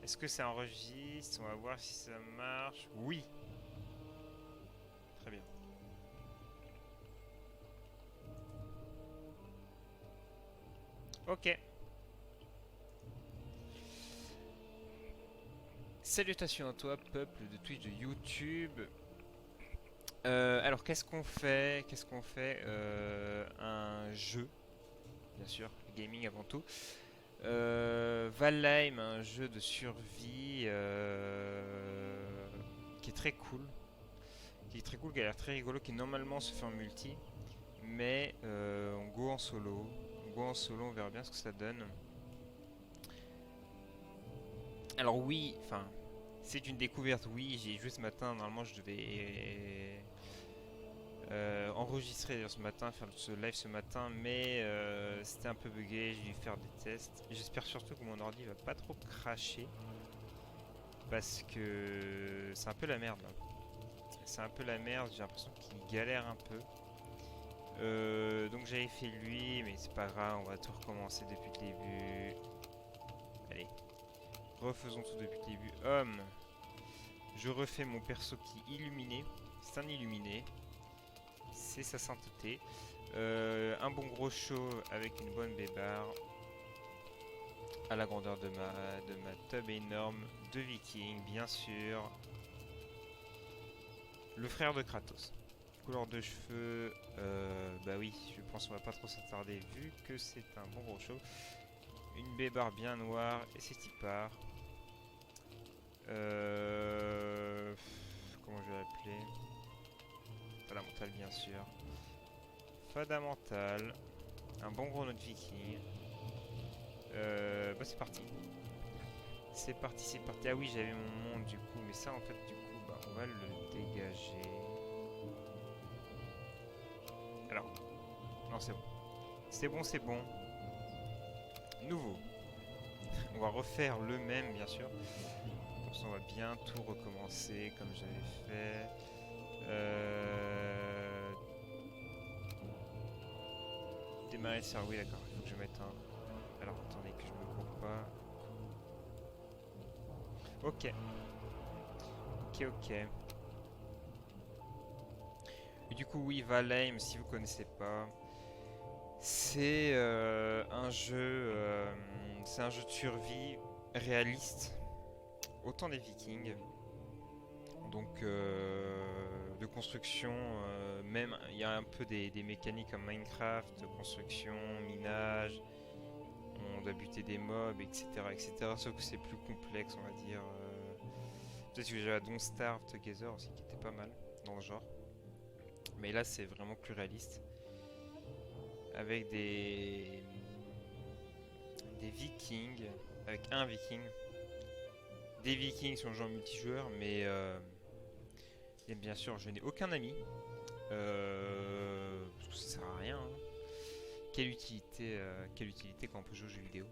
Est-ce que ça enregistre? On va voir si ça marche. Oui. Très bien. Ok. Salutations à toi, peuple de Twitch, de YouTube. Alors, qu'est-ce qu'on fait? Qu'est-ce qu'on fait? Un jeu, bien sûr, gaming avant tout. Valheim, un jeu de survie qui est très cool. Qui a l'air très rigolo, qui normalement se fait en multi. Mais on go en solo. On go en solo, on verra bien ce que ça donne. Alors oui, enfin, c'est une découverte, oui, j'y ai joué ce matin, normalement je devais enregistrer d'ailleurs ce matin, faire ce live ce matin, mais c'était un peu buggé, j'ai dû faire des tests. J'espère surtout que mon ordi va pas trop cracher, parce que c'est un peu la merde là. C'est un peu la merde, j'ai l'impression qu'il galère un peu. Donc j'avais fait lui, mais c'est pas grave, on va tout recommencer depuis le début. Allez, refaisons tout depuis le début. Homme, je refais mon perso qui est illuminé. C'est un illuminé. C'est sa sainteté. Un bon gros chauve avec une bonne bébarre. À la grandeur de ma tub énorme de viking, bien sûr. Le frère de Kratos. Couleur de cheveux, bah oui, je pense qu'on va pas trop s'attarder vu que c'est un bon gros chauve. Une bébarre bien noire et c'est y part. Euh, Comment je vais l'appeler? Fondamental bien sûr. Fondamental. Un bon gros note viking. Bah c'est parti. C'est parti, c'est parti. Ah oui, j'avais mon monde du coup, mais ça en fait du coup, bah on va le dégager. Alors, non c'est bon. C'est bon, c'est bon. Nouveau. On va refaire le même bien sûr. Comme ça on va bien tout recommencer comme j'avais fait. Démarrer le serveur, oui d'accord, il faut que je mette un... Alors attendez que je me cours pas. Ok, ok. Et du coup oui, Valheim, si vous connaissez pas, c'est un jeu de survie réaliste, autant des Vikings. Donc de construction, même il y a un peu des mécaniques comme Minecraft, de construction, minage, on doit buter des mobs, etc. etc. Sauf que c'est plus complexe, on va dire. Peut-être que j'avais Don't Starve Together aussi, qui était pas mal dans le genre. Mais là, c'est vraiment plus réaliste. Avec des vikings, avec un viking. Des vikings sur le genre multijoueur, mais et bien sûr, je n'ai aucun ami. Parce que ça sert à rien, hein. Quelle utilité quand on peut jouer aux jeux vidéo.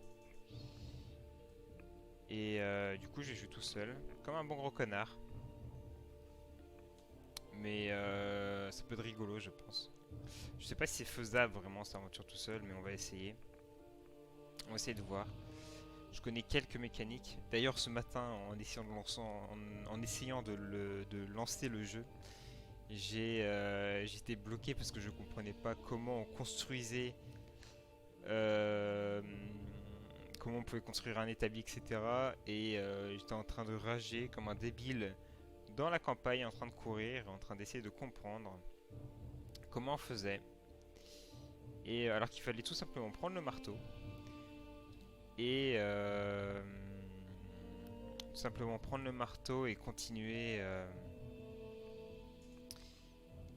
Et du coup, j'ai joué tout seul, comme un bon gros connard. Mais ça peut être rigolo, je pense. Je sais pas si c'est faisable vraiment cette aventure tout seul, mais on va essayer. On va essayer de voir. Je connais quelques mécaniques. D'ailleurs, ce matin, en essayant de lancer le jeu, j'étais bloqué parce que je comprenais pas comment on construisait, euh, comment on pouvait construire un établi, etc. Et j'étais en train de rager comme un débile dans la campagne, en train de courir, en train d'essayer de comprendre comment on faisait. Et alors qu'il fallait tout simplement prendre le marteau et tout simplement prendre le marteau et continuer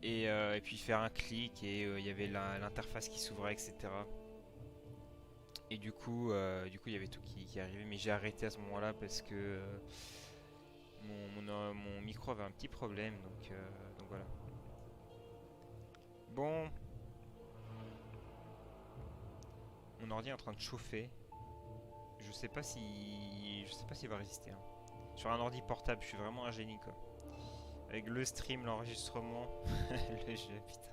et puis faire un clic et il y avait l'interface qui s'ouvrait, etc. Et du coup il y avait tout qui arrivait, mais j'ai arrêté à ce moment-là parce que mon micro avait un petit problème, donc voilà. Bon, mon ordi est en train de chauffer. Je sais pas s'il va résister, hein. Sur un ordi portable, je suis vraiment un génie quoi. Avec le stream, l'enregistrement, le jeu, putain.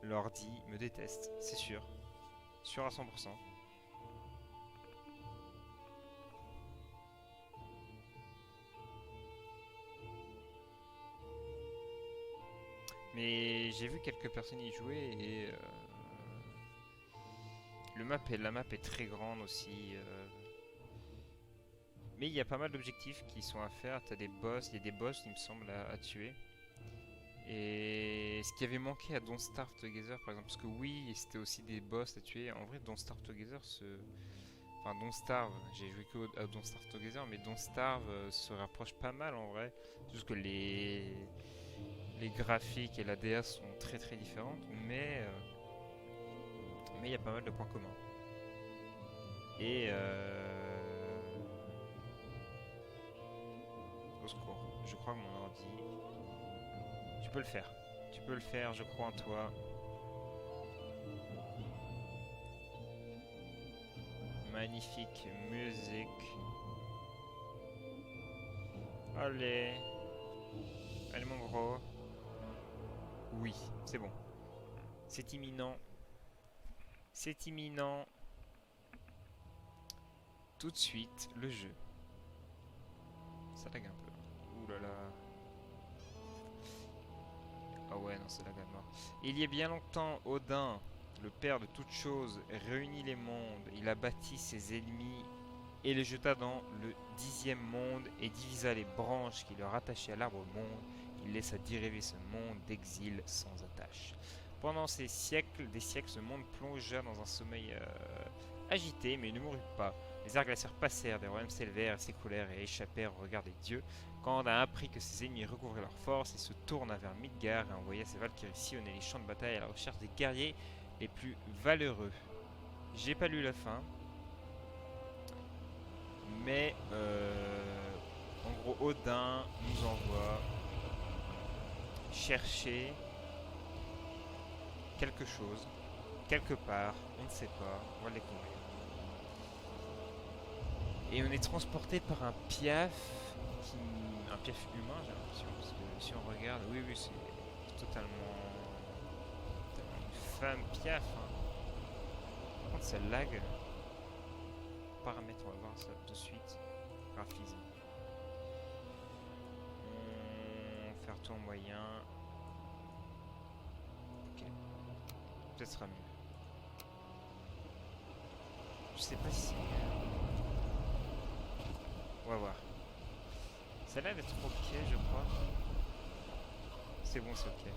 L'ordi me déteste, c'est sûr. Sûr à 100%. Mais j'ai vu quelques personnes y jouer et la map est très grande aussi. Mais il y a pas mal d'objectifs qui sont à faire. T'as des boss, il y a des boss il me semble à tuer. Et ce qui avait manqué à Don't Starve Together par exemple, parce que oui, c'était aussi des boss à tuer. En vrai, Don't Starve Together Enfin, Don't Starve, j'ai joué que à Don't Starve Together, mais Don't Starve se rapproche pas mal en vrai. C'est juste que les graphiques et la DA sont très très différentes, mais il y a pas mal de points communs. Et au secours, je crois que mon ordi. Tu peux le faire. Tu peux le faire, je crois en toi. Magnifique musique. Allez. Allez mon gros. Oui, c'est bon. C'est imminent. C'est imminent. Tout de suite, le jeu. Ça lag un peu. Ouh là là. Ah ouais, non, c'est la gamme mort. Il y a bien longtemps, Odin, le père de toutes choses, réunit les mondes. Il abattit ses ennemis et les jeta dans le 10e monde et divisa les branches qui le rattachaient à l'arbre monde. Il laissa dériver ce monde d'exil sans attache. Pendant ces siècles, des siècles, ce monde plongea dans un sommeil agité, mais il ne mourut pas. Les arts glaciaires passèrent, des royaumes s'élevèrent et s'écoulèrent et échappèrent au regard des dieux. Quand on a appris que ses ennemis recouvraient leur force, il se tourna vers Midgard et envoya ses valkyries sillonner les champs de bataille à la recherche des guerriers les plus valeureux. J'ai pas lu la fin, mais en gros Odin nous envoie chercher quelque chose, quelque part, on ne sait pas, on va le découvrir. Et on est transporté par un piaf, un piaf humain j'ai l'impression, parce que si on regarde, oui c'est totalement une femme piaf. Hein. Par contre ça lag. Paramètres, on va voir ça tout de suite. Graphisme. On va faire tout en moyen. Ok. Peut-être sera mieux. Je sais pas si c'est mieux. On va voir. Ça a l'air d'être ok, je crois. C'est bon, c'est ok.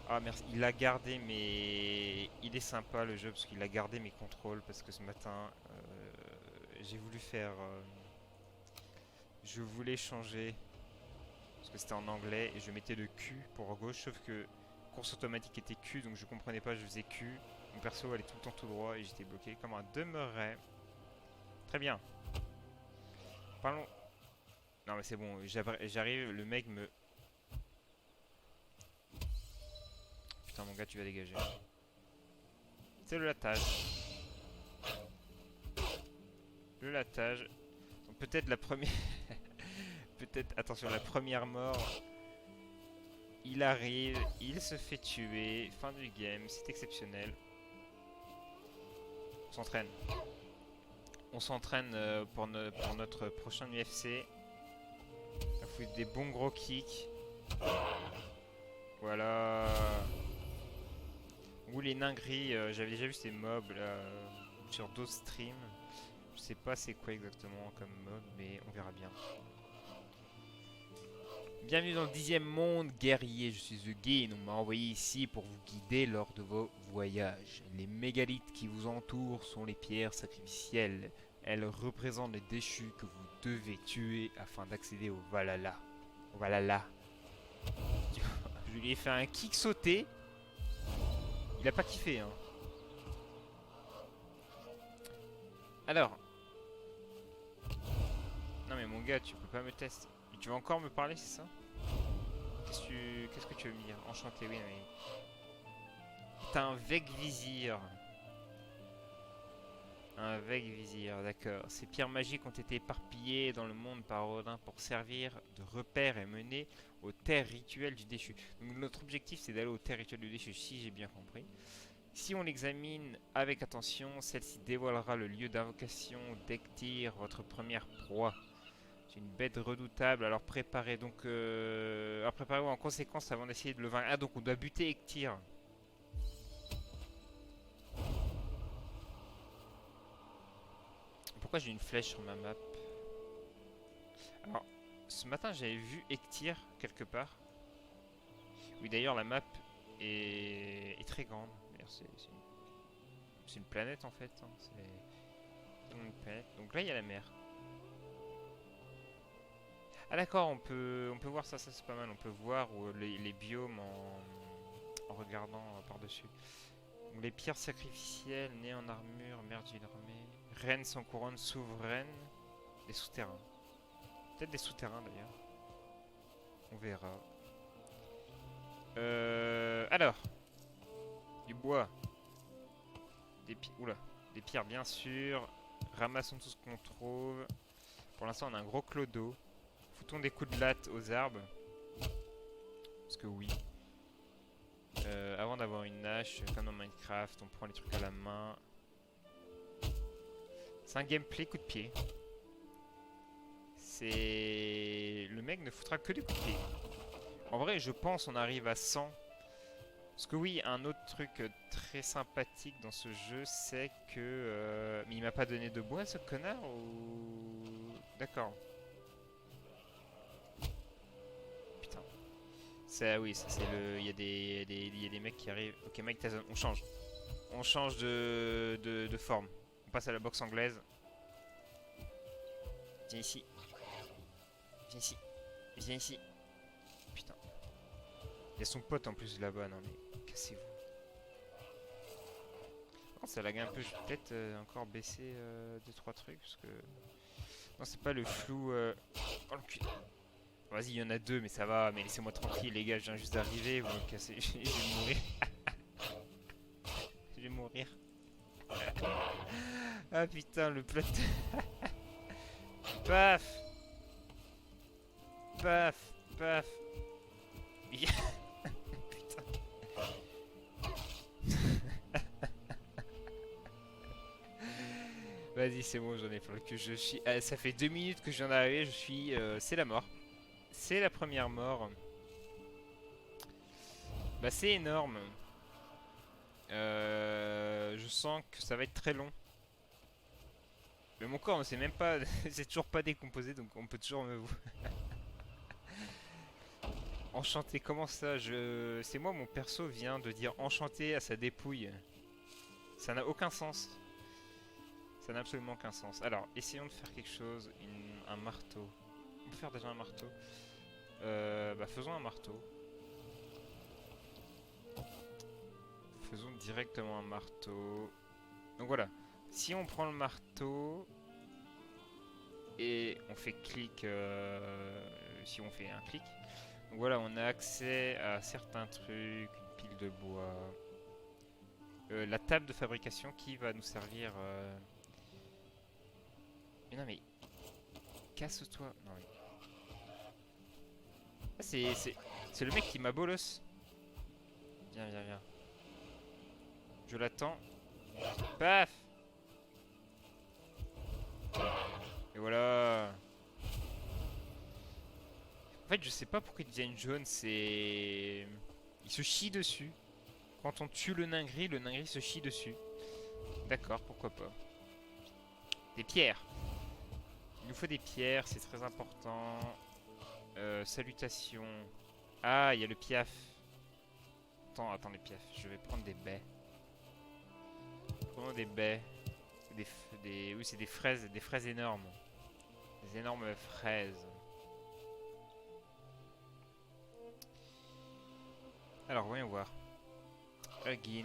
Ah merci, il a gardé mes... Il est sympa le jeu parce qu'il a gardé mes contrôles parce que ce matin, j'ai voulu faire... je voulais changer parce que c'était en anglais et je mettais le Q pour gauche, sauf que course automatique était Q donc je comprenais pas, je faisais Q. Mon perso allait tout le temps tout droit et j'étais bloqué comme un demeurait. Très bien. Parlons... Non mais c'est bon, j'arrive, le mec me... Putain mon gars tu vas dégager. C'est le latage. Le latage. Peut-être la première... Peut-être, attention, la première mort. Il arrive, il se fait tuer. Fin du game, c'est exceptionnel. On s'entraîne. On s'entraîne pour notre prochain UFC. On fout des bons gros kicks. Voilà. Ou les nains gris, j'avais déjà vu ces mobs là sur d'autres streams. Je sais pas c'est quoi exactement comme mob, mais on verra bien. Bienvenue dans le 10e monde, guerrier, je suis The Gain, on m'a envoyé ici pour vous guider lors de vos voyages. Les mégalithes qui vous entourent sont les pierres sacrificielles. Elles représentent les déchus que vous devez tuer afin d'accéder au Valhalla. Au Valhalla. Je lui ai fait un kick sauté. Il a pas kiffé, hein. Alors. Non mais mon gars, tu peux pas me tester. Tu vas encore me parler, c'est ça? Qu'est-ce que tu veux me dire? Enchanté, oui, mais... T'as un Vegvizir. Un Vegvizir, d'accord. Ces pierres magiques ont été éparpillées dans le monde par Odin pour servir de repère et mener aux terres rituelles du déchu. Donc notre objectif, c'est d'aller aux terres rituelles du déchu, si j'ai bien compris. Si on l'examine avec attention, celle-ci dévoilera le lieu d'invocation d'Ektir, votre première proie. C'est une bête redoutable, alors préparez donc... alors préparez-vous en conséquence avant d'essayer de le vaincre. Ah, donc on doit buter Ektir. Pourquoi j'ai une flèche sur ma map? Alors, ce matin j'avais vu Ektir quelque part. Oui, d'ailleurs la map est très grande. C'est une planète en fait. Hein. C'est une planète. Donc là il y a la mer. Ah d'accord, on peut voir ça, ça c'est pas mal. On peut voir les biomes en regardant par-dessus. Les pierres sacrificielles, nées en armure, mère d'une armée. Reine sans couronne, souveraine. Des souterrains. Peut-être des souterrains d'ailleurs. On verra. Alors. Du bois. Oula. Des pierres bien sûr. Ramassons tout ce qu'on trouve. Pour l'instant on a un gros clodo. Foutons des coups de latte aux arbres. Parce que oui. Avant d'avoir une hache, comme dans Minecraft, on prend les trucs à la main. C'est un gameplay coup de pied. Le mec ne foutra que des coups de pied. En vrai, je pense on arrive à 100. Parce que oui, un autre truc très sympathique dans ce jeu, c'est que... Mais il m'a pas donné de bois, ce connard, ou... D'accord. Putain. Oui, ça c'est le... Il y a des mecs qui arrivent... Ok, Mike Tyson, on change. On change de forme. On passe à la boxe anglaise. Viens ici. Viens ici. Viens ici. Putain. Il y a son pote en plus là-bas, non mais cassez-vous. Oh, ça lag un peu, je vais peut-être encore baisser 2-3 trucs parce que... Non, c'est pas le flou... Oh le cul. Vas-y, il y en a deux, mais ça va, mais laissez-moi tranquille les gars, je viens juste d'arriver, vous me cassez... je vais mourir. Je vais mourir. Ah putain, le plot... Paf. Paf. Paf. Putain. Vas-y, c'est bon, j'en ai plein que je suis... ça fait 2 minutes que je viens d'arriver, je suis... c'est la mort. C'est la première mort. Bah c'est énorme. Je sens que ça va être très long. Mais mon corps, c'est même pas... c'est toujours pas décomposé, donc on peut toujours me... Enchanté, comment ça? C'est moi, mon perso vient de dire enchanté à sa dépouille. Ça n'a aucun sens. Ça n'a absolument aucun sens. Alors, essayons de faire quelque chose. Un marteau. On peut faire déjà un marteau. Bah faisons un marteau. Faisons directement un marteau. Donc voilà. Si on prend le marteau et on fait clic, si on fait un clic, donc voilà, on a accès à certains trucs, une pile de bois, la table de fabrication qui va nous servir. Mais non mais casse-toi. Non mais. Ah, c'est le mec qui m'a bolos. Viens, viens, viens. Je l'attends. Paf. Et voilà. En fait, je sais pas pourquoi ils deviennent jaunes, c'est... Il se chie dessus. Quand on tue le ningri se chie dessus. D'accord, pourquoi pas. Des pierres. Il nous faut des pierres, c'est très important. Salutations. Ah, il y a le piaf. Attends, les piafs. Je vais prendre des baies. Prenons des baies. Oui, c'est des fraises énormes. Des énormes fraises. Alors, voyons voir. Huggin.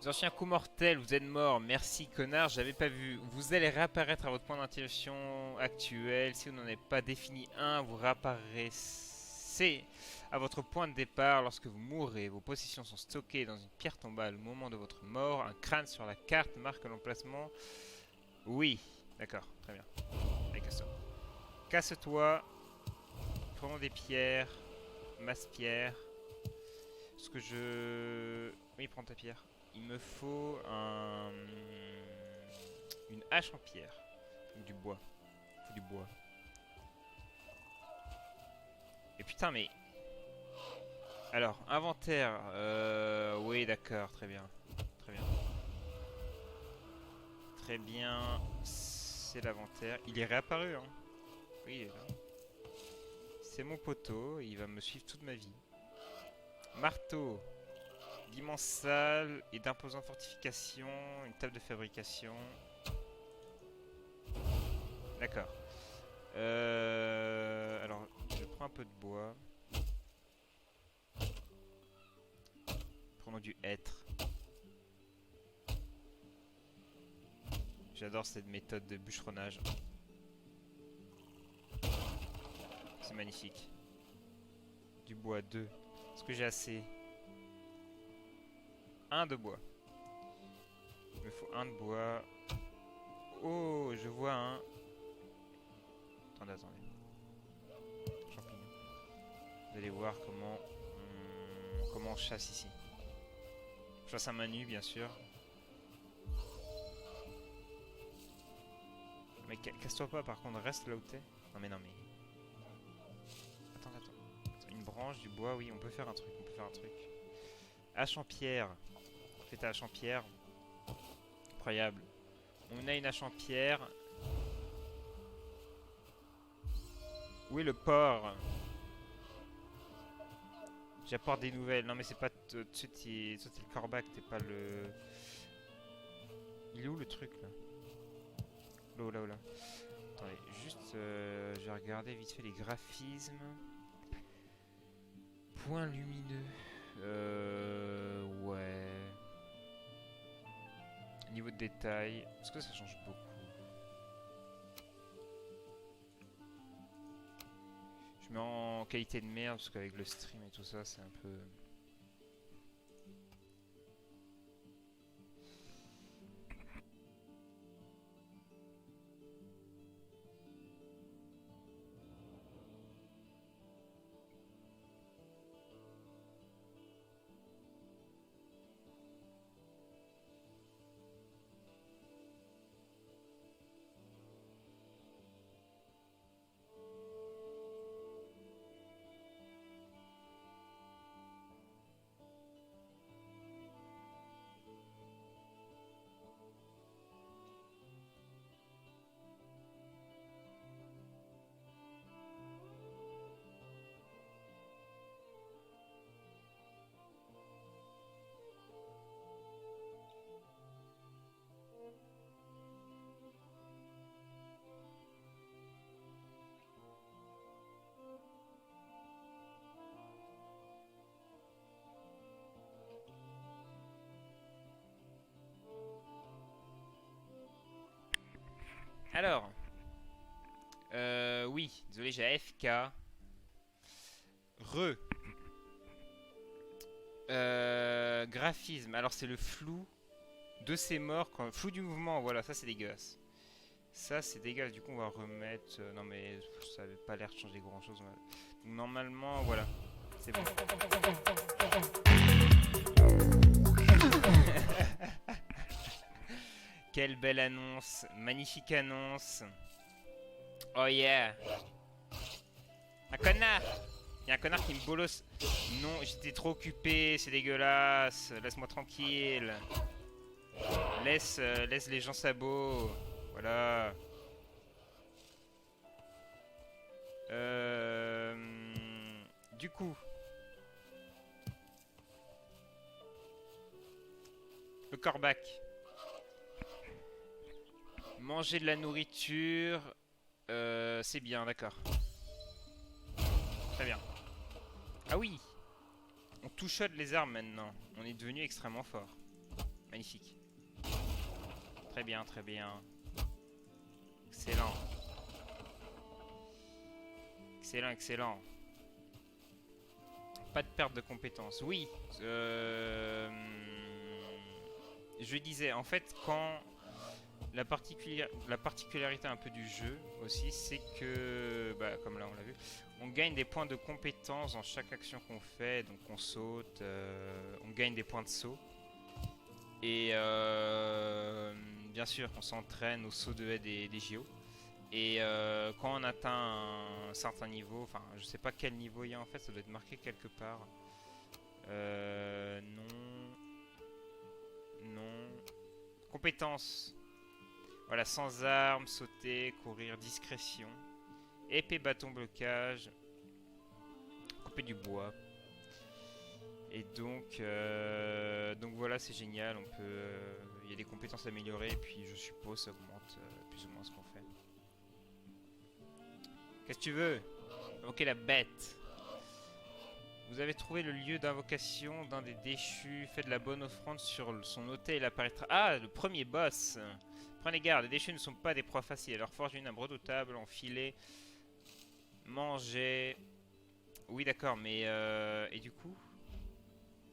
Ancien coup mortel, vous êtes mort. Merci, connard, j'avais pas vu. Vous allez réapparaître à votre point d'intention actuel. Si vous n'en avez pas défini un, vous réapparaissez à votre point de départ. Lorsque vous mourrez, vos possessions sont stockées dans une pierre tombale au moment de votre mort. Un crâne sur la carte marque l'emplacement. Oui, d'accord, très bien. Allez, casse-toi. Casse-toi. Prenons des pierres. Masse-pierre. Est-ce que je... Oui, prends ta pierre. Il me faut un... Une hache en pierre. Ou du bois. Faut du bois. Et putain, mais... Alors, inventaire. Oui, d'accord, très bien. Très bien. Très bien. C'est l'inventaire. Il est réapparu, hein. Oui, il est là. C'est mon poteau. Il va me suivre toute ma vie. Marteau. D'immenses salles et d'imposantes fortifications. Une table de fabrication. D'accord. Alors, je prends un peu de bois. Prenons du hêtre. J'adore cette méthode de bûcheronnage. C'est magnifique. Du bois 2. Est-ce que j'ai assez? Un de bois. Il me faut un de bois. Oh, je vois un. Attendez, attendez. Champignon. Vous allez voir comment on chasse ici. Je chasse à main nue, bien sûr. Mais casse-toi pas, par contre, reste là où t'es. Non mais non mais... Attends. Une branche, du bois, oui, on peut faire un truc, Hache en pierre. Fais ta hache en pierre. Incroyable. On a une hache en pierre. Où est le porc? J'apporte des nouvelles. Non mais c'est pas... Toi t'es le corbac, t'es pas le... Il est où le truc là? Oh là. Attendez, juste... je vais regarder vite fait les graphismes. Point lumineux. Ouais. Niveau de détail. Est-ce que ça change beaucoup? Je mets en qualité de merde parce qu'avec le stream et tout ça, c'est un peu... Alors... oui, désolé, j'ai AFK. Graphisme. Alors c'est le flou de ces morts. Flou du mouvement, voilà, ça c'est dégueulasse. Ça c'est dégueulasse, du coup on va remettre... non mais ça avait pas l'air de changer grand chose. Donc, normalement, voilà. C'est bon. Quelle belle annonce. Magnifique annonce. Oh yeah. Un connard. Il y a un connard qui me bolosse. Non, j'étais trop occupé, c'est dégueulasse. Laisse-moi tranquille. Laisse les gens sabots. Voilà. Du coup. Le corbac. Manger de la nourriture. C'est bien, d'accord. Très bien. Ah oui. On touchote les armes maintenant. On est devenu extrêmement fort. Magnifique. Très bien, très bien. Excellent. Excellent, excellent. Pas de perte de compétences. Oui. Je disais, en fait, quand... La particularité un peu du jeu aussi, c'est que, bah, comme là on l'a vu, on gagne des points de compétence dans chaque action qu'on fait. Donc on saute, on gagne des points de saut. Et bien sûr qu'on s'entraîne au saut de haie des JO. Et quand on atteint un certain niveau, enfin je sais pas quel niveau il y a en fait, ça doit être marqué quelque part. Non. Non. Compétences. Voilà, sans armes, sauter, courir, discrétion. Épée, bâton, blocage. Couper du bois. Et donc voilà, c'est génial. On peut, il y a des compétences améliorées et puis je suppose ça augmente plus ou moins ce qu'on fait. Qu'est-ce que tu veux? Ok, la bête. Vous avez trouvé le lieu d'invocation d'un des déchus. Faites la bonne offrande sur son autel. Il apparaîtra. Ah, le premier boss. Prenez garde, les déchus ne sont pas des proies faciles. Alors forgez une arme redoutable, enfilez, mangez. Oui, d'accord, mais et du coup,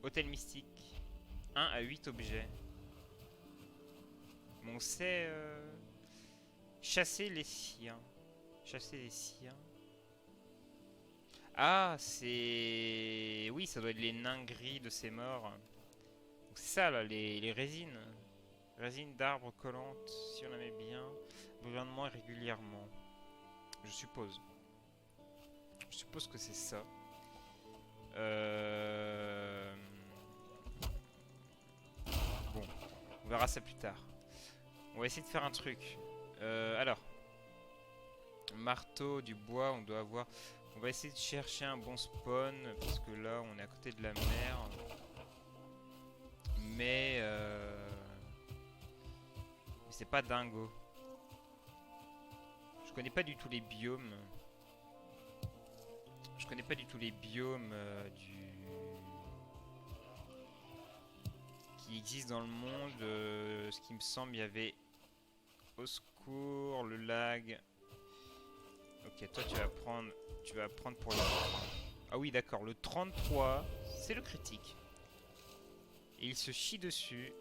hôtel mystique. 1 à 8 objets. Bon, on sait chasser les siens. Chasser les siens. Ah, c'est... Oui, ça doit être les nains gris de ces morts. Donc c'est ça, là, les résines. Résines d'arbres collantes, si on la met bien. Gouvernement régulièrement. Je suppose. Je suppose que c'est ça. Bon, on verra ça plus tard. On va essayer de faire un truc. Alors, marteau, du bois, on doit avoir... On va essayer de chercher un bon spawn, parce que là, on est à côté de la mer. Mais c'est pas dingo. Je connais pas du tout les biomes. Je connais pas du tout les biomes qui existent dans le monde. Ce qui me semble, il y avait au secours, le lag. Ok, toi tu vas prendre pour le... Ah oui, d'accord, le 33, c'est le critique. Et il se chie dessus.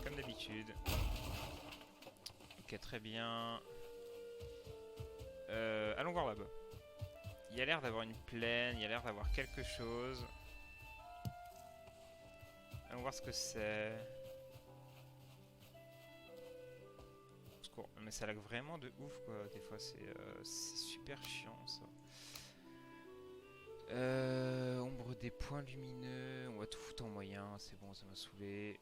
Comme d'habitude. Ok, très bien. Allons voir là-bas. Il y a l'air d'avoir une plaine, il y a l'air d'avoir quelque chose. Allons voir ce que c'est. Mais ça lag vraiment de ouf quoi, des fois c'est super chiant ça. Ombre des points lumineux, on va tout foutre en moyen, c'est bon, ça m'a saoulé.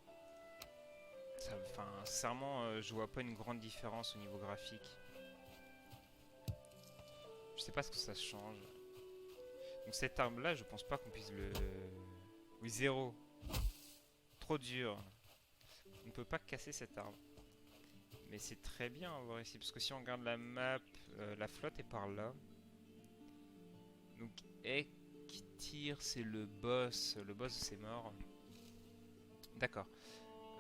Enfin, sincèrement, je vois pas une grande différence au niveau graphique. Je sais pas ce que ça change. Donc cette arme là, je pense pas qu'on puisse le... Oui, 0. Trop dur. On ne peut pas casser cette arme. Mais c'est très bien à voir ici, parce que si on regarde la map, la flotte est par là. Donc Ektir, c'est le boss de ces morts. D'accord.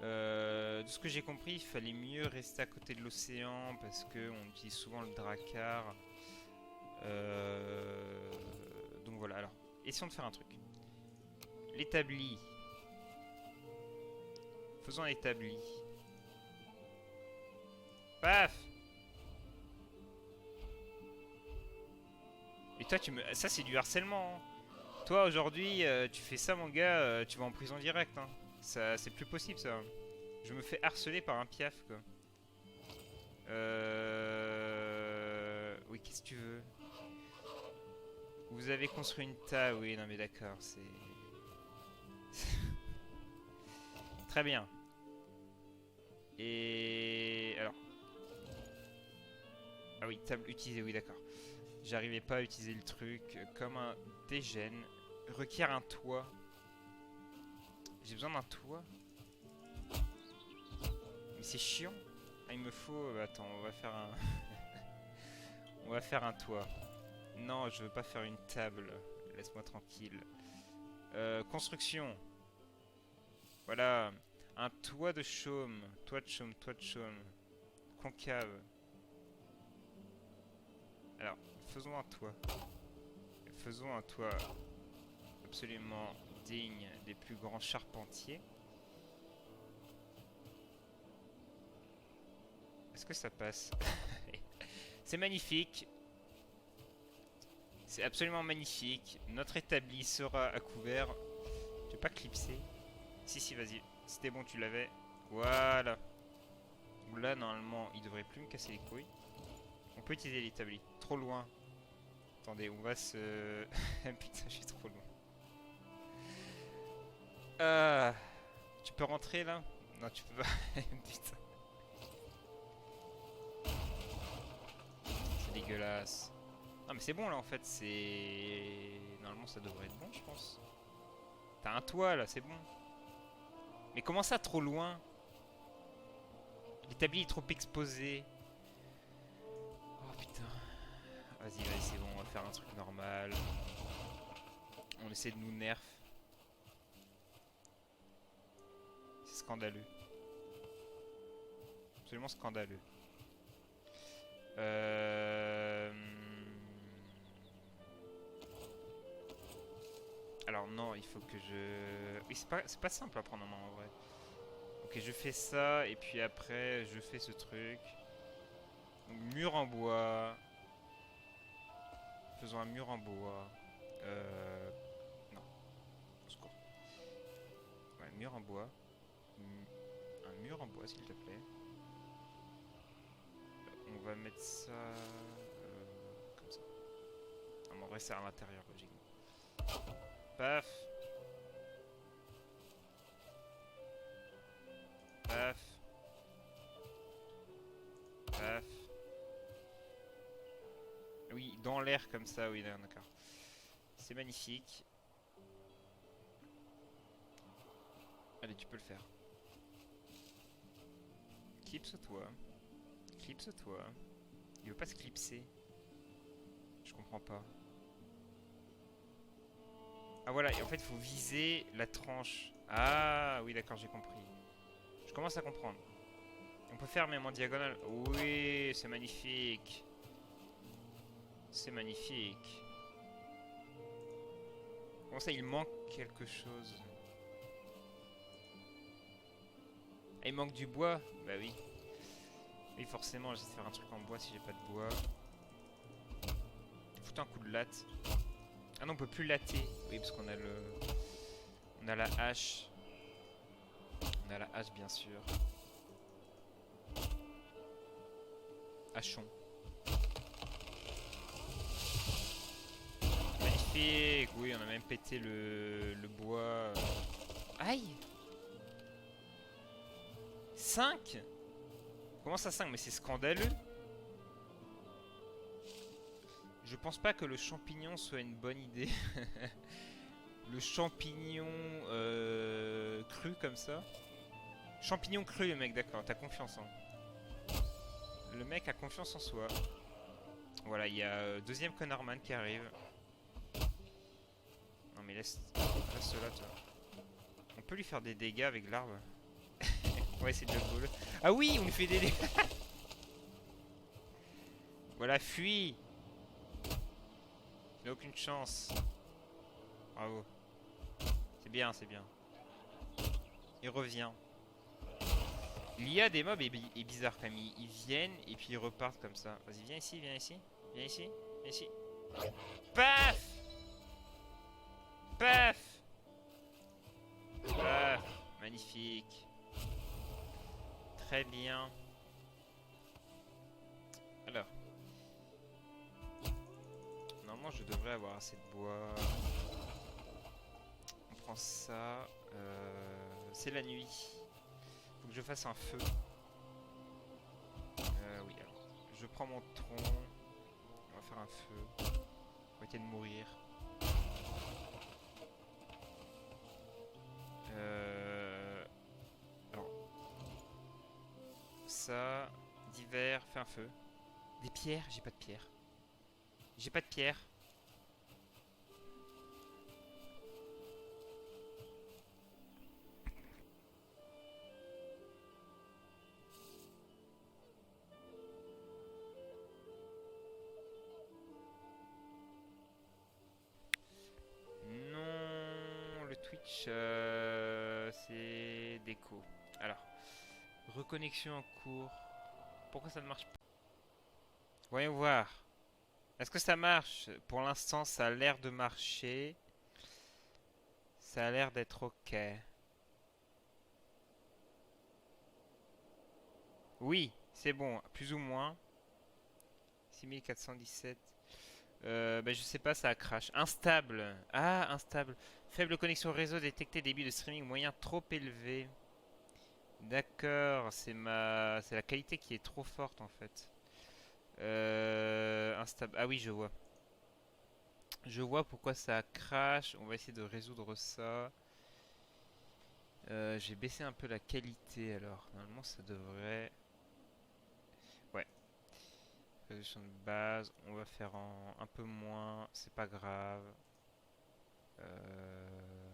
De ce que j'ai compris, il fallait mieux rester à côté de l'océan, parce qu'on utilise souvent le drakkar. Donc voilà, alors, essayons de faire un truc. L'établi. Faisons un établi. Paf! Et toi, ça c'est du harcèlement. Hein. Toi aujourd'hui, tu fais ça, mon gars, tu vas en prison direct. Hein. Ça, c'est plus possible ça. Je me fais harceler par un piaf quoi. Oui, qu'est-ce que tu veux? Vous avez construit une table, oui, non mais d'accord, c'est... Très bien. Et... Alors... Ah oui, table utilisée, oui d'accord. J'arrivais pas à utiliser le truc comme un dégène. Requiert un toit. J'ai besoin d'un toit. Mais c'est chiant. Ah, il me faut... Attends, on va faire un... on va faire un toit. Non, je veux pas faire une table. Laisse-moi tranquille. Construction. Voilà. Un toit de chaume. Toit de chaume, toit de chaume. Concave. Alors, faisons un toit. Faisons un toit absolument digne des plus grands charpentiers. Est-ce que ça passe? C'est magnifique. C'est absolument magnifique. Notre établi sera à couvert. Je vais pas clipser. Si, vas-y. C'était bon, tu l'avais. Voilà. Là, normalement, il devrait plus me casser les couilles. On peut utiliser l'établi. Trop loin. Attendez, on va se... Putain, je suis trop loin. Ah, tu peux rentrer là? Non, tu peux pas. Putain, c'est dégueulasse. Non, mais c'est bon là en fait. C'est. Normalement, ça devrait être bon, je pense. T'as un toit là, c'est bon. Mais comment ça, trop loin? L'établi est trop exposé. Oh putain. Vas-y, vas-y, c'est bon, on va faire un truc normal. On essaie de nous nerf. C'est scandaleux. Absolument scandaleux. Alors non, il faut que je... Oui, c'est pas simple à prendre en main en vrai. Ok, je fais ça, et puis après, je fais ce truc. Donc, mur en bois. Faisons un mur en bois. Non, au secours. Ouais, mur en bois. Un mur en bois, s'il te plaît. On va mettre ça comme ça. Non, mais en vrai, c'est à l'intérieur, logiquement. Paf. Paf. Paf. Oui, dans l'air comme ça, oui, d'accord. C'est magnifique. Allez, tu peux le faire. Clipse-toi. Clipse-toi. Il veut pas se clipser. Je comprends pas. Ah voilà, et en fait, il faut viser la tranche. Ah oui, d'accord, j'ai compris. Je commence à comprendre. On peut faire même en diagonale. Oui, c'est magnifique. C'est magnifique. Comment ça, il manque quelque chose? Ah, il manque du bois? Bah oui. Oui, forcément, j'essaie de faire un truc en bois si j'ai pas de bois. Foutre un coup de latte. Ah non, on peut plus latter. Oui, parce qu'on a le... On a la hache. On a la hache, bien sûr. Hachon. Magnifique. Oui, on a même pété le bois. Aïe! 5? Comment ça 5? Mais c'est scandaleux. Je pense pas que le champignon soit une bonne idée. Le champignon cru comme ça. Champignon cru, le mec, d'accord, t'as confiance en. Le mec a confiance en soi. Voilà, il y a deuxième Connorman qui arrive. Non mais laisse cela, toi. On peut lui faire des dégâts avec l'arbre. Ouais, c'est déjà cool. Ah oui, on lui fait des dégâts. Voilà, fuis. Il n'a aucune chance. Bravo. C'est bien, c'est bien. Il revient. Il y a des mobs et bizarres quand même. Ils viennent et puis ils repartent comme ça. Vas-y, viens ici, viens ici. Viens ici, viens ici. Paf! Paf! Paf! Magnifique. Très bien. Alors. Normalement, je devrais avoir assez de bois. On prend ça. C'est la nuit. Faut que je fasse un feu. Oui, alors. Je prends mon tronc. On va faire un feu. On va essayer de mourir. Alors. Ça. D'hiver, fais un feu. Des pierres? J'ai pas de pierres. J'ai pas de pierres. Non, le Twitch, c'est déco. Alors, reconnexion en cours. Pourquoi ça ne marche pas? Voyons voir. Est-ce que ça marche? Pour l'instant, ça a l'air de marcher. Ça a l'air d'être ok. Oui, c'est bon, plus ou moins. 6417. Bah, je sais pas, ça a crash. Instable. Ah, instable. Faible connexion réseau détecté, débit de streaming moyen trop élevé. D'accord, c'est la qualité qui est trop forte en fait. Instable. Ah oui, je vois. Je vois pourquoi ça crash. On va essayer de résoudre ça. J'ai baissé un peu la qualité alors. Normalement, ça devrait. Ouais. Résolution de base. On va faire en un peu moins. C'est pas grave. Euh,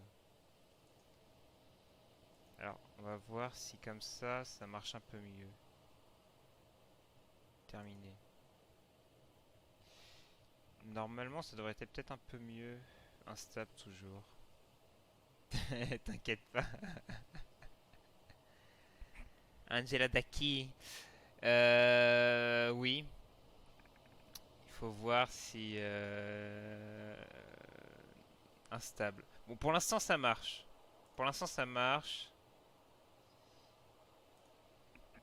Alors, on va voir si comme ça marche un peu mieux. Terminé. Normalement, ça devrait être peut-être un peu mieux. Instable toujours. T'inquiète pas. Angela Daki. Oui. Il faut voir si... Instable. Bon, pour l'instant, ça marche. Pour l'instant, ça marche.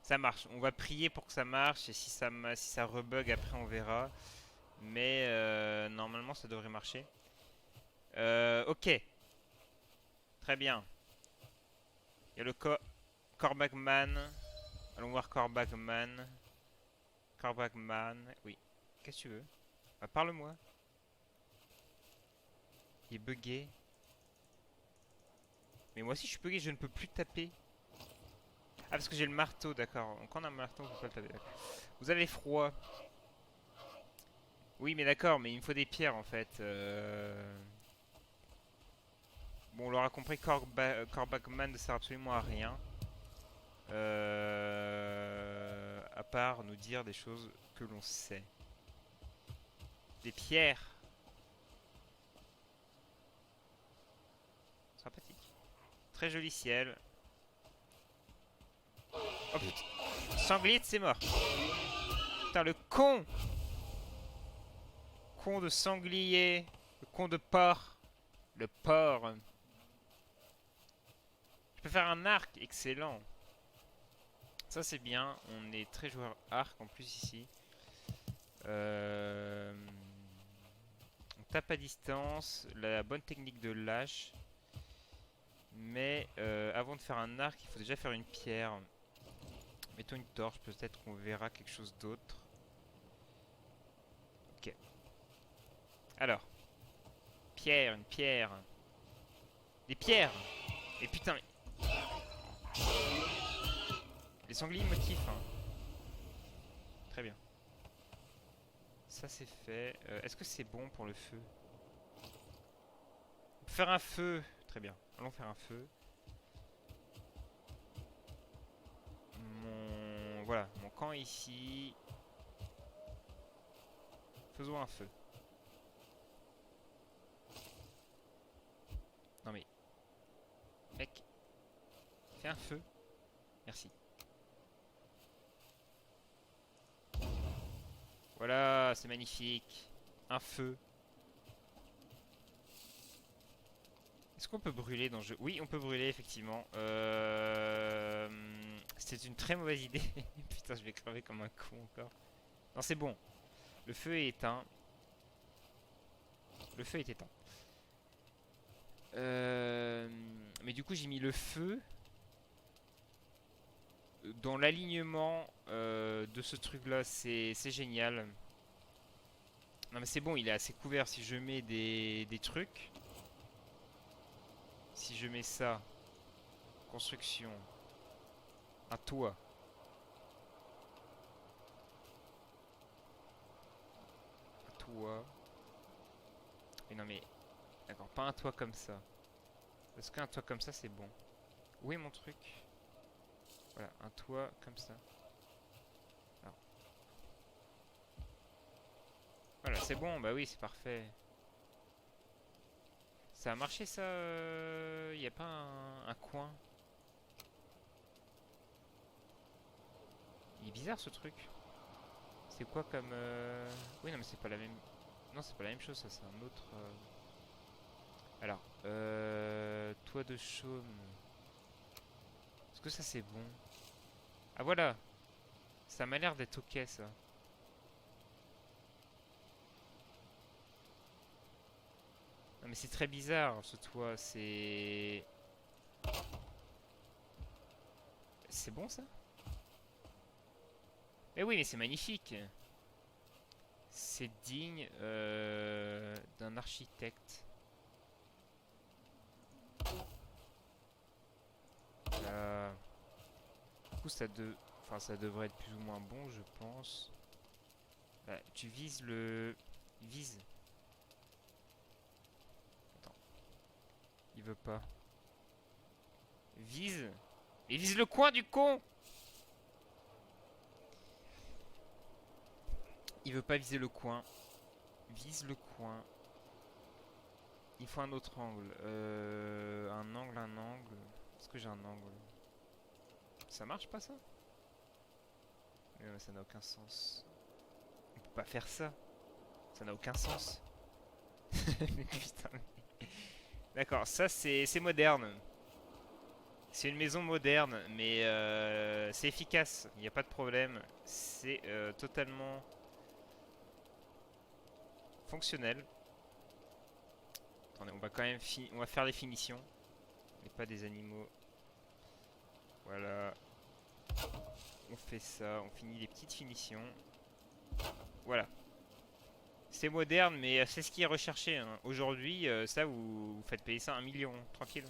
Ça marche. On va prier pour que ça marche. Et si ça rebug, après, on verra. Mais normalement, ça devrait marcher. Ok. Très bien. Il y a le Corbagman. Allons voir Corbagman. Corbagman. Oui. Qu'est-ce que tu veux? Bah, parle-moi. Il est bugué. Mais moi aussi je suis bugué, je ne peux plus taper. Ah, parce que j'ai le marteau, d'accord. Quand on a un marteau, on peut pas le taper. D'accord. Vous avez froid. Oui, mais d'accord, mais il me faut des pierres en fait. Bon, on l'aura compris, Corbagman ne sert absolument à rien. À part nous dire des choses que l'on sait. Des pierres. Sympathique. Très joli ciel. Oh putain. Sanglier, c'est mort. Putain, le con. Con de sanglier. Le con de porc. Le porc. Je peux faire un arc. Excellent. Ça, c'est bien. On est très joueur arc en plus ici. Euh, On tape à distance. La bonne technique de lâche. Mais avant de faire un arc, il faut déjà faire une pierre. Mettons une torche. Peut-être qu'on verra quelque chose d'autre. Ok. Alors. Pierre, une pierre. Des pierres. Et putain, mais les sangliers me kiffent, hein. Très bien. Ça c'est fait. Est-ce que c'est bon pour le feu? On peut faire un feu. Très bien. Allons faire un feu. Voilà, mon camp est ici. Faisons un feu. Non mais, mec, fais un feu. Merci. Voilà, c'est magnifique. Un feu. Est-ce qu'on peut brûler dans le jeu? Oui, on peut brûler, effectivement. C'était une très mauvaise idée. Putain, je vais crever comme un con encore. Non, c'est bon. Le feu est éteint. Le feu est éteint. Mais du coup, j'ai mis le feu dans l'alignement de ce truc-là. C'est génial. Non, mais c'est bon, il est assez couvert. Si je mets des trucs. Si je mets ça. Construction. Un toit. Un toit. Mais non, mais. D'accord, pas un toit comme ça. Parce qu'un toit comme ça, c'est bon. Où est mon truc? Voilà, un toit comme ça. Alors. Voilà, c'est bon, bah oui, c'est parfait. Ça a marché ça? Y a pas un coin? Il est bizarre ce truc. C'est quoi comme... Oui, non, mais c'est pas la même... Non, c'est pas la même chose, ça, c'est un autre... Alors, toit de chaume. Est-ce que ça, c'est bon? Ah, voilà! Ça m'a l'air d'être ok ça. Non mais c'est très bizarre ce toit, c'est... C'est bon ça? Mais oui mais c'est magnifique. C'est digne d'un architecte. Du coup enfin, ça devrait être plus ou moins bon je pense. Tu vises le... Vise. Attends. Il veut pas. Vise. Et vise le coin du con. Il veut pas viser le coin. Vise le coin. Il faut un autre angle. Un angle, un angle. Est-ce que j'ai un angle? Ça marche pas ça? Ça n'a aucun sens. On peut pas faire ça. Ça n'a aucun sens. Mais putain. D'accord, ça c'est moderne. C'est une maison moderne, mais c'est efficace. Il n'y a pas de problème. C'est totalement fonctionnel. Attendez, on va quand même on va faire les finitions. Mais pas des animaux. Voilà. On fait ça, on finit les petites finitions. Voilà. C'est moderne, mais c'est ce qui est recherché, hein. Aujourd'hui, ça, vous faites payer ça 1 million, tranquille.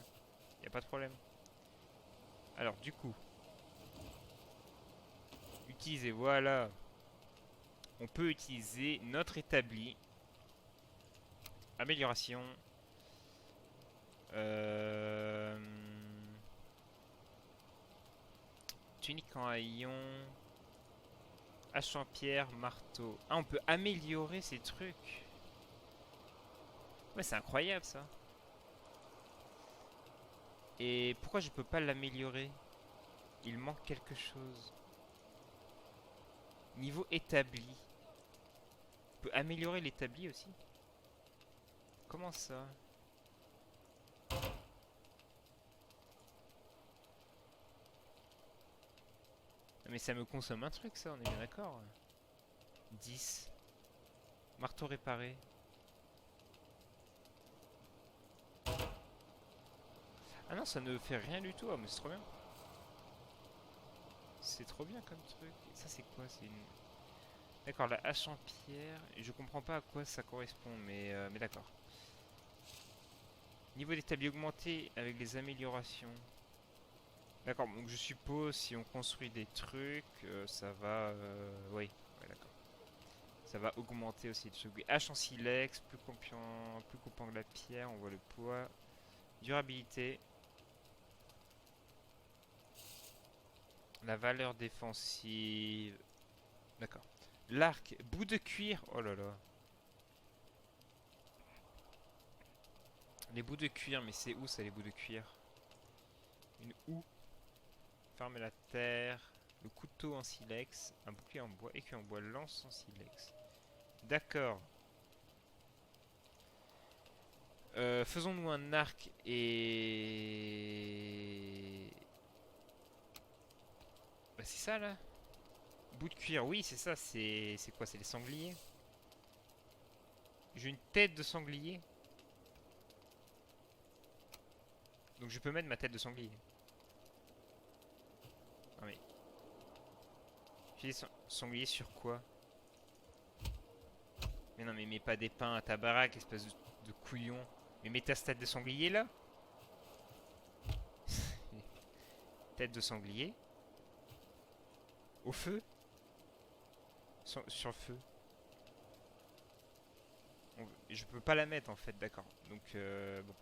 Il n'y a pas de problème. Alors, du coup, utiliser, voilà. On peut utiliser notre établi. Amélioration. Tunique en haillons. Hache en pierre, marteau. Ah, on peut améliorer ces trucs. Ouais, c'est incroyable ça. Et pourquoi je peux pas l'améliorer? Il manque quelque chose. Niveau établi. On peut améliorer l'établi aussi? Comment ça? Mais ça me consomme un truc ça, on est bien d'accord. 10. Marteau réparé. Ah non, ça ne fait rien du tout. Ah, mais c'est trop bien. C'est trop bien comme truc. Et ça, c'est quoi? C'est une... D'accord, la hache en pierre. Je comprends pas à quoi ça correspond, mais d'accord. Niveau d'établi augmenté avec les améliorations. D'accord, donc je suppose si on construit des trucs, ça va... oui, ouais, d'accord. Ça va augmenter aussi le truc. Hache en silex, plus coupant que la pierre, on voit le poids. Durabilité. La valeur défensive. D'accord. L'arc, bout de cuir. Oh là là. Les bouts de cuir, mais c'est où ça les bouts de cuir? Une houe. Fermer la terre. Le couteau en silex. Un bouclier en bois. Écu en bois. Lance en silex. D'accord. Faisons-nous un arc et... Bah c'est ça là. Bout de cuir, oui c'est ça, c'est quoi? C'est les sangliers? J'ai une tête de sanglier. Donc je peux mettre ma tête de sanglier. Non mais... J'ai des sangliers sur quoi? Mais non mais mets pas des pains à ta baraque, espèce de couillon. Mais mets ta tête de sanglier là. Tête de sanglier. Au feu. Sur le feu. Je peux pas la mettre en fait, d'accord. Donc bon.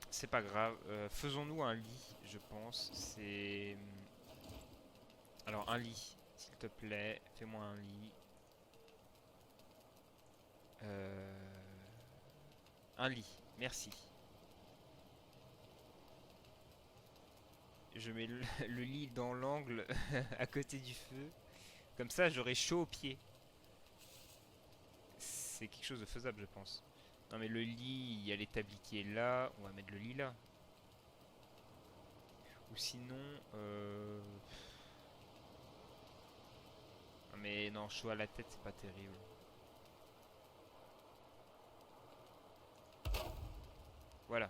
C'est pas grave. Faisons-nous un lit, je pense. C'est... Alors un lit, s'il te plaît. Fais-moi un lit. Un lit, merci. Je mets le lit dans l'angle à côté du feu. Comme ça, j'aurai chaud aux pieds. C'est quelque chose de faisable, je pense. Non, mais le lit, il y a l'établi qui est là. On va mettre le lit là. Ou sinon... mais non, chaud à la tête, c'est pas terrible. Voilà.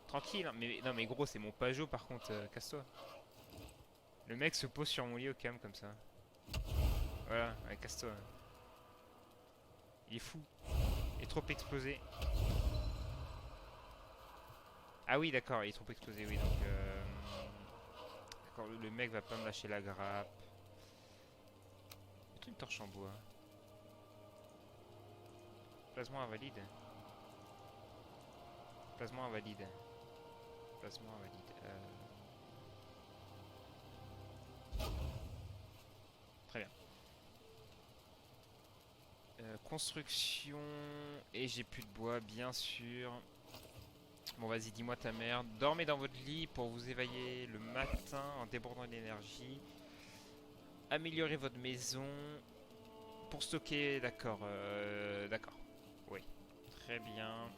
Tranquille, hein. Mais non, mais gros, c'est mon Pajot par contre, casse-toi. Le mec se pose sur mon lit au cam comme ça. Voilà, ouais, casse-toi. Il est fou. Il est trop explosé. Ah oui, d'accord, il est trop explosé, oui, donc... D'accord, le mec va pas me lâcher la grappe. C'est une torche en bois. Plasma invalide. Plasma invalide. Plasma invalide. Très bien. Construction. Et j'ai plus de bois, bien sûr. Bon, vas-y, dis-moi ta merde. Dormez dans votre lit pour vous éveiller le matin en débordant d'énergie. Améliorez votre maison. Pour stocker, d'accord. D'accord. Oui. Très bien.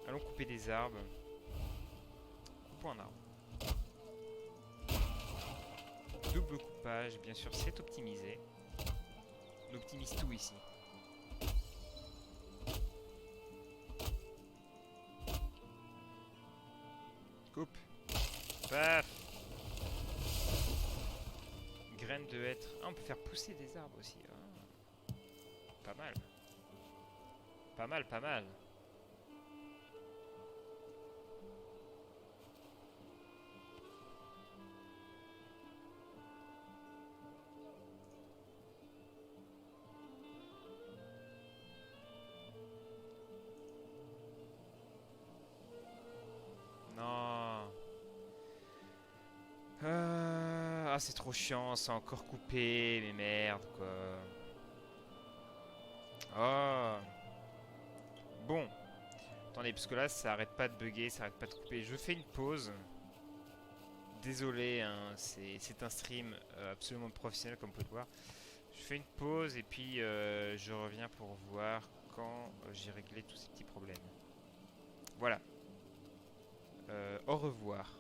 Allons couper des arbres. Coupons un arbre. Double coupage, bien sûr, c'est optimisé. On optimise tout ici. Coupe. Paf. Graines de hêtre. Ah, on peut faire pousser des arbres aussi. Ah. Pas mal. Pas mal, pas mal. Non. Ah, c'est trop chiant, c'est encore coupé, mais merde, quoi. Oh. Bon. Attendez, parce que là, ça arrête pas de bugger, ça arrête pas de couper. Je fais une pause. Désolé, hein, c'est un stream absolument professionnel, comme vous pouvez le voir. Je fais une pause et puis je reviens pour voir quand j'ai réglé tous ces petits problèmes. Voilà. Au revoir.